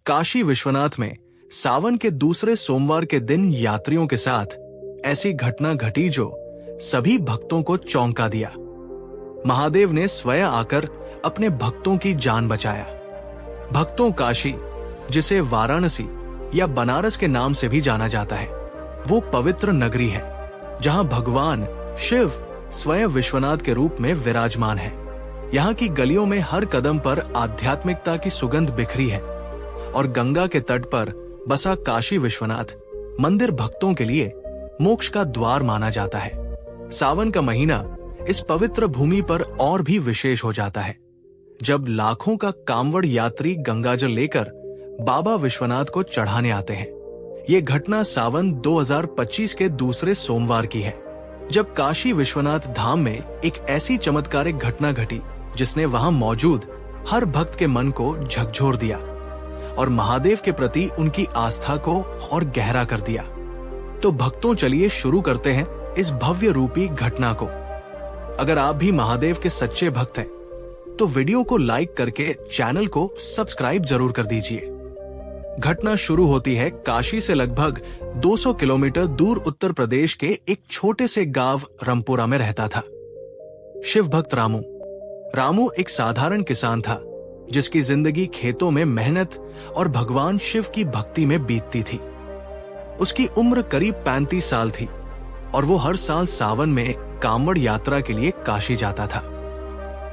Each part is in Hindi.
काशी विश्वनाथ में सावन के दूसरे सोमवार के दिन यात्रियों के साथ ऐसी घटना घटी जो सभी भक्तों को चौंका दिया। महादेव ने स्वयं आकर अपने भक्तों की जान बचाया। भक्तों, काशी, जिसे वाराणसी या बनारस के नाम से भी जाना जाता है, वो पवित्र नगरी है जहां भगवान शिव स्वयं विश्वनाथ के रूप में विराजमान है। यहाँ की गलियों में हर कदम पर आध्यात्मिकता की सुगंध बिखरी है और गंगा के तट पर बसा काशी विश्वनाथ मंदिर भक्तों के लिए मोक्ष का द्वार माना जाता है। सावन का महीना इस पवित्र भूमि पर और भी विशेष हो जाता है, जब लाखों का कांवड़ यात्री गंगाजल लेकर बाबा विश्वनाथ को चढ़ाने आते हैं। ये घटना सावन 2025 के दूसरे सोमवार की है, जब काशी विश्वनाथ धाम में एक ऐसी चमत्कारिक घटना घटी जिसने वहां मौजूद हर भक्त के मन को झकझोर दिया और महादेव के प्रति उनकी आस्था को और गहरा कर दिया। तो भक्तों, चलिए शुरू करते हैं इस भव्य रूपी घटना को। अगर आप भी महादेव के सच्चे भक्त हैं, तो वीडियो को लाइक करके चैनल को सब्सक्राइब जरूर कर दीजिए। घटना शुरू होती है काशी से लगभग 200 किलोमीटर दूर उत्तर प्रदेश के एक छोटे से गांव रामपुरा में रहता था शिव भक्त रामू। रामू एक साधारण किसान था जिसकी जिंदगी खेतों में मेहनत और भगवान शिव की भक्ति में बीतती थी। उसकी उम्र करीब 35 साल थी और वो हर साल सावन में कांवड़ यात्रा के लिए काशी जाता था।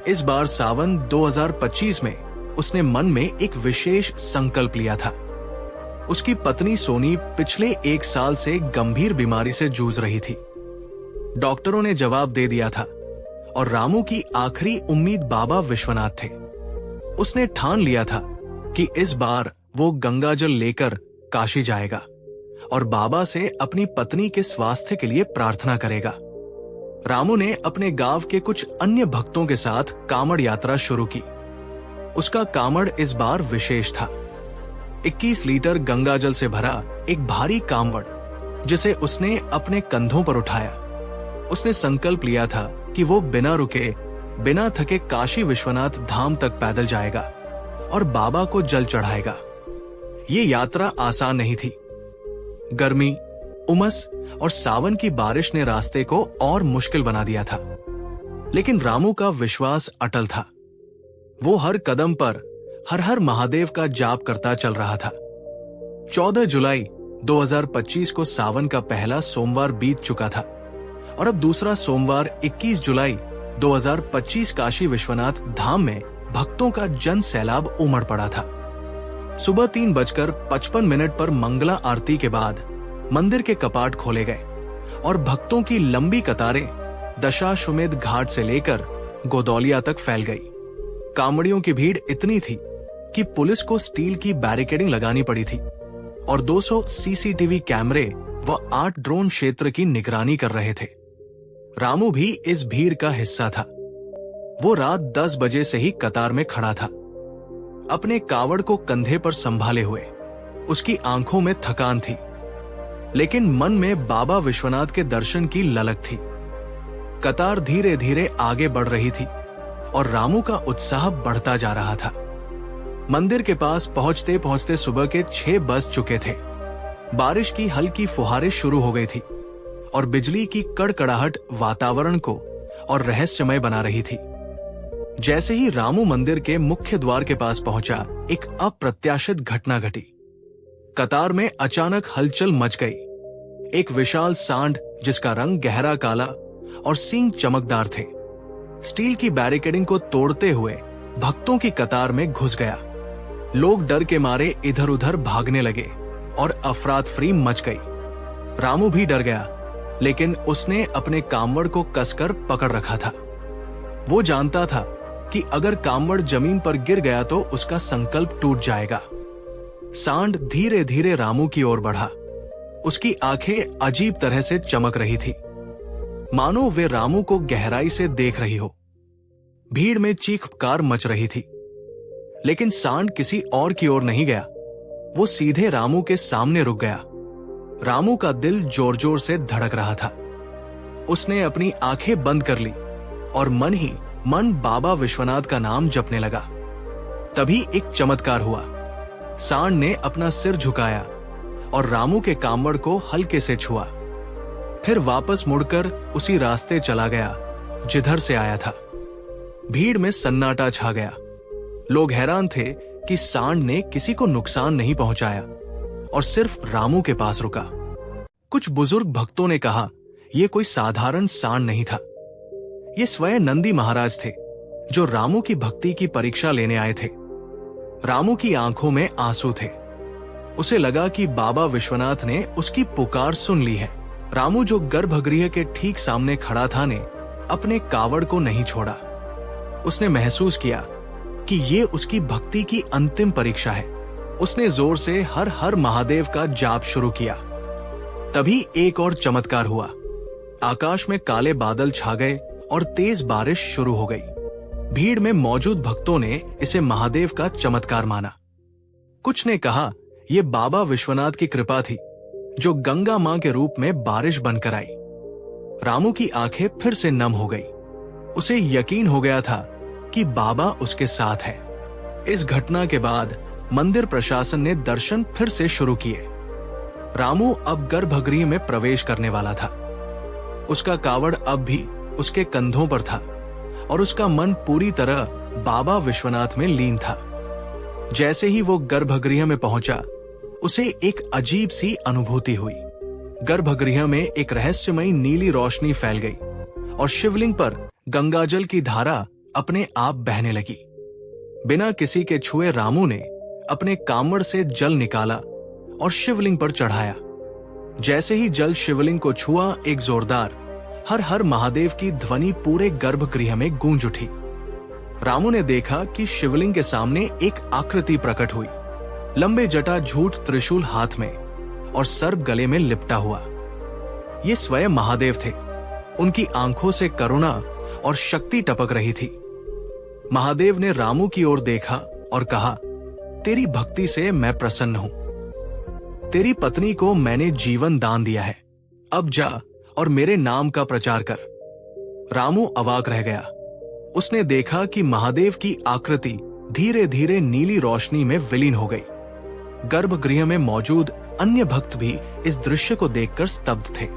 इस बार सावन 2025 में उसने मन में एक विशेष संकल्प लिया था। उसकी पत्नी सोनी पिछले 1 साल से गंभीर बीमारी से जूझ रही थी। डॉक्टरों ने जवाब दे दिया था और रामू की आखिरी उम्मीद बाबा विश्वनाथ थे। उसने ठान लिया था कि इस बार वो गंगाजल लेकर काशी जाएगा और बाबा से अपनी पत्नी के स्वास्थ्य के लिए प्रार्थना करेगा। रामू ने अपने गांव के कुछ अन्य भक्तों के साथ कांवड़ यात्रा शुरू की। उसका कांवड़ इस बार विशेष था। 21 लीटर गंगाजल से भरा एक भारी कांवड़ जिसे उसने अपने कंधों पर उठाया। उसने संकल्प लिया था कि वो बिना रुके, बिना थके काशी विश्वनाथ धाम तक पैदल जाएगा और बाबा को जल चढ़ाएगा। ये यात्रा आसान नहीं थी। गर्मी, उमस और सावन की बारिश ने रास्ते को और मुश्किल बना दिया था, लेकिन रामू का विश्वास अटल था। वो हर कदम पर हर हर महादेव का जाप करता चल रहा था। 14 जुलाई 2025 को सावन का पहला सोमवार बीत चुका था और अब दूसरा सोमवार 21 जुलाई 2025 काशी विश्वनाथ धाम में भक्तों का जन सैलाब उमड़ पड़ा था। सुबह 3:55 पर मंगला आरती के बाद मंदिर के कपाट खोले गए और भक्तों की लंबी कतारें दशाश्वमेध घाट से लेकर गोदौलिया तक फैल गई। कांवड़ियों की भीड़ इतनी थी कि पुलिस को स्टील की बैरिकेडिंग लगानी पड़ी थी और 200 सीसीटीवी कैमरे व 8 ड्रोन क्षेत्र की निगरानी कर रहे थे। रामू भी इस भीड़ का हिस्सा था। वो रात 10 बजे से ही कतार में खड़ा था, अपने कावड़ को कंधे पर संभाले हुए। उसकी आंखों में थकान थी, लेकिन मन में बाबा विश्वनाथ के दर्शन की ललक थी। कतार धीरे धीरे आगे बढ़ रही थी और रामू का उत्साह बढ़ता जा रहा था। मंदिर के पास पहुंचते पहुंचते सुबह के 6 बज चुके थे। बारिश की हल्की फुहारें शुरू हो गई थी और बिजली की कड़कड़ाहट वातावरण को और रहस्यमय बना रही थी। जैसे ही रामू मंदिर के मुख्य द्वार के पास पहुंचा, एक अप्रत्याशित घटना घटी। कतार में अचानक हलचल मच गई। एक विशाल सांड जिसका रंग गहरा काला और सींग चमकदार थे, स्टील की बैरिकेडिंग को तोड़ते हुए भक्तों की कतार में घुस गया। लोग डर के मारे इधर उधर भागने लगे और अफरातफरी मच गई। रामू भी डर गया, लेकिन उसने अपने कांवड़ को कसकर पकड़ रखा था। वो जानता था कि अगर कांवड़ जमीन पर गिर गया तो उसका संकल्प टूट जाएगा। सांड धीरे धीरे रामू की ओर बढ़ा। उसकी आंखें अजीब तरह से चमक रही थी, मानो वे रामू को गहराई से देख रही हो। भीड़ में चीख पुकार मच रही थी, लेकिन सांड किसी और की ओर नहीं गया। वो सीधे रामू के सामने रुक गया। रामू का दिल जोर जोर से धड़क रहा था। उसने अपनी आंखें बंद कर ली और मन ही मन बाबा विश्वनाथ का नाम जपने लगा। तभी एक चमत्कार हुआ। सांड ने अपना सिर झुकाया और रामू के कांवड़ को हल्के से छुआ, फिर वापस मुड़कर उसी रास्ते चला गया जिधर से आया था। भीड़ में सन्नाटा छा गया। लोग हैरान थे कि सांड ने किसी को नुकसान नहीं पहुंचाया और सिर्फ रामू के पास रुका। कुछ बुजुर्ग भक्तों ने कहा, यह कोई साधारण सांड नहीं था, ये स्वयं नंदी महाराज थे जो रामू की भक्ति की परीक्षा लेने आए थे। रामू की आंखों में आंसू थे। उसे लगा कि बाबा विश्वनाथ ने उसकी पुकार सुन ली है। रामू, जो गर्भगृह के ठीक सामने खड़ा था, ने अपने कावड़ को नहीं छोड़ा। उसने महसूस किया कि ये उसकी भक्ति की अंतिम परीक्षा है। उसने जोर से हर हर महादेव का जाप शुरू किया। तभी एक और चमत्कार हुआ। आकाश में काले बादल छा गए और तेज बारिश शुरू हो गई। भीड़ में मौजूद भक्तों ने इसे महादेव का चमत्कार माना। कुछ ने कहा, यह बाबा विश्वनाथ की कृपा थी जो गंगा मां के रूप में बारिश बनकर आई। रामू की आंखें फिर से नम हो गई। उसे यकीन हो गया था कि बाबा उसके साथ है। इस घटना के बाद मंदिर प्रशासन ने दर्शन फिर से शुरू किए। रामू अब गर्भगृह में प्रवेश करने वाला था। उसका कावड़ अब भी उसके कंधों पर था और उसका मन पूरी तरह बाबा विश्वनाथ में लीन था। जैसे ही वो गर्भगृह में पहुंचा, उसे एक अजीब सी अनुभूति हुई। गर्भगृह में एक रहस्यमयी नीली रोशनी फैल गई और शिवलिंग पर गंगाजल की धारा अपने आप बहने लगी। बिना किसी के छुए रामू ने अपने कांवड़ से जल निकाला और शिवलिंग पर चढ़ाया। जैसे ही जल शिवलिंग को छुआ, एक जोरदार हर हर महादेव की ध्वनि पूरे गर्भगृह में गूंज उठी। रामू ने देखा कि शिवलिंग के सामने एक आकृति प्रकट हुई। लंबे जटा झूठ त्रिशूल हाथ में और सर्प गले में लिपटा हुआ। ये स्वयं महादेव थे। उनकी आंखों से करुणा और शक्ति टपक रही थी। महादेव ने रामू की ओर देखा और कहा, तेरी भक्ति से मैं प्रसन्न हूं। तेरी पत्नी को मैंने जीवन दान दिया है। अब जा और मेरे नाम का प्रचार कर। रामू अवाक रह गया। उसने देखा कि महादेव की आकृति धीरे धीरे नीली रोशनी में विलीन हो गई। गर्भगृह में मौजूद अन्य भक्त भी इस दृश्य को देखकर स्तब्ध थे।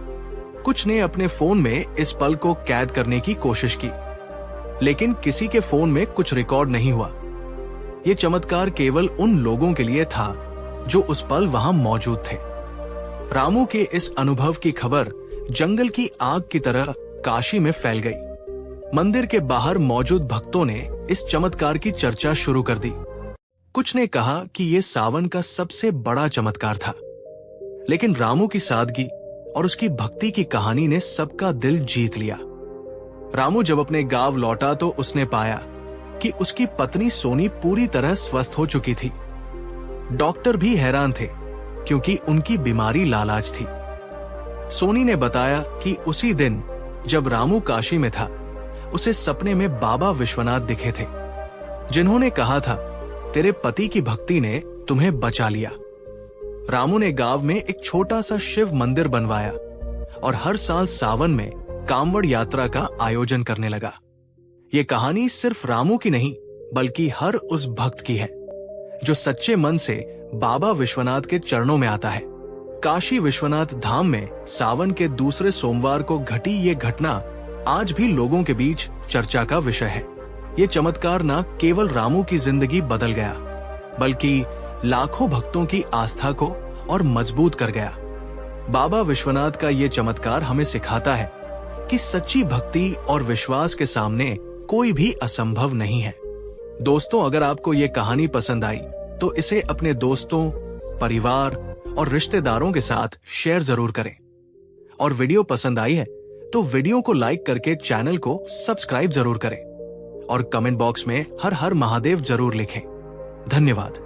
कुछ ने अपने फोन में इस पल को कैद करने की कोशिश की, लेकिन किसी के फोन में कुछ रिकॉर्ड नहीं हुआ। यह चमत्कार केवल उन लोगों के लिए था जो उस पल वहां मौजूद थे। रामू के इस अनुभव की खबर जंगल की आग की तरह काशी में फैल गई। मंदिर के बाहर मौजूद भक्तों ने इस चमत्कार की चर्चा शुरू कर दी। कुछ ने कहा कि यह सावन का सबसे बड़ा चमत्कार था, लेकिन रामू की सादगी और उसकी भक्ति की कहानी ने सबका दिल जीत लिया। रामू जब अपने गांव लौटा तो उसने पाया कि उसकी पत्नी सोनी पूरी तरह स्वस्थ हो चुकी थी। डॉक्टर भी हैरान थे क्योंकि उनकी बीमारी लालाज थी। सोनी ने बताया कि उसी दिन जब रामू काशी में था, उसे सपने में बाबा विश्वनाथ दिखे थे, जिन्होंने कहा था, तेरे पति की भक्ति ने तुम्हें बचा लिया। रामू ने गांव में एक छोटा सा शिव मंदिर बनवाया और हर साल सावन में कांवड़ यात्रा का आयोजन करने लगा। ये कहानी सिर्फ रामू की नहीं, बल्कि हर उस भक्त की है जो सच्चे मन से बाबा विश्वनाथ के चरणों में आता है। काशी विश्वनाथ धाम में सावन के दूसरे सोमवार को घटी ये घटना आज भी लोगों के बीच चर्चा का विषय है। ये चमत्कार न केवल रामू की जिंदगी बदल गया, बल्कि लाखों भक्तों की आस्था को और मजबूत कर गया। बाबा विश्वनाथ का ये चमत्कार हमें सिखाता है कि सच्ची भक्ति और विश्वास के सामने कोई भी असंभव नहीं है। दोस्तों, अगर आपको ये कहानी पसंद आई तो इसे अपने दोस्तों, परिवार और रिश्तेदारों के साथ शेयर जरूर करें। और वीडियो पसंद आई है तो वीडियो को लाइक करके चैनल को सब्सक्राइब जरूर करें और कमेंट बॉक्स में हर हर महादेव जरूर लिखें। धन्यवाद।